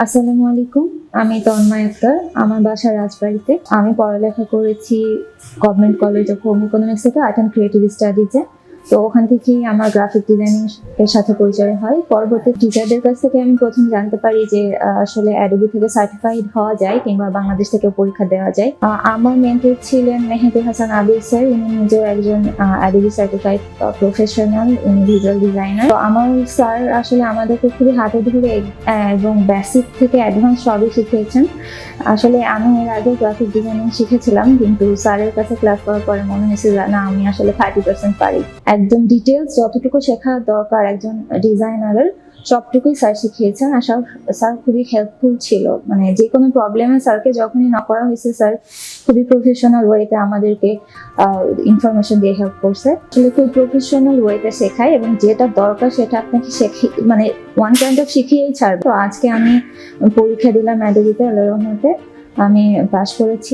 আসসালামু আলাইকুম। আমি তন্ময় আক্তার। আমার বাসা রাজবাড়ীতে। আমি পড়ালেখা করেছি government college of home economics থেকে আর্ট অ্যান্ড ক্রিয়েটিভ স্টাডিজে। তো ওখান থেকেই আমার গ্রাফিক ডিজাইনিং এর সাথে পরিচয় হয়। পরবর্তী টিচারদের কাছ থেকে আমি প্রথম জানতে পারি যে আসলে অ্যাডোবি থেকে সার্টিফাইড হওয়া যায় কিংবা বাংলাদেশ থেকে পরীক্ষা দেওয়া যায়। আমার মেন্টর ছিলেন মেহেদি হাসান আবির স্যার। উনি নিজেও একজন Adobe certified professional visual designer. তো আমার স্যার আসলে আমাদেরকে খুবই হাতে ধরে এবং বেসিক থেকে অ্যাডভান্স সবই শিখিয়েছেন। আসলে আমি এর আগে গ্রাফিক ডিজাইনিং শিখেছিলাম, কিন্তু স্যারের কাছে ক্লাস করার পরে মনে হয়েছে না, আমি আসলে 30% পারি। একদম ডিটেলস যতটুকু শেখা দরকার একজন ডিজাইনারের সবটুকুই স্যার শিখিয়েছেন। আর স্যার খুবই হেল্পফুল ছিল। মানে যে কোনো প্রবলেমে স্যারকে যখনই না করা হয়েছে, স্যার খুবই প্রফেশনাল ওয়েতে আমাদেরকে ইনফরমেশন দিয়ে হেল্প করছে। আসলে খুব প্রফেশনাল ওয়েতে শেখায় এবং যেটা দরকার সেটা আপনাকে মানে ওয়ান কাইন্ড অফ শিখিয়েই ছাড়বে। তো আজকে আমি পরীক্ষা দিলাম অ্যাডোবিতে, আল্লাহর রহমতে আমি পাস করেছি।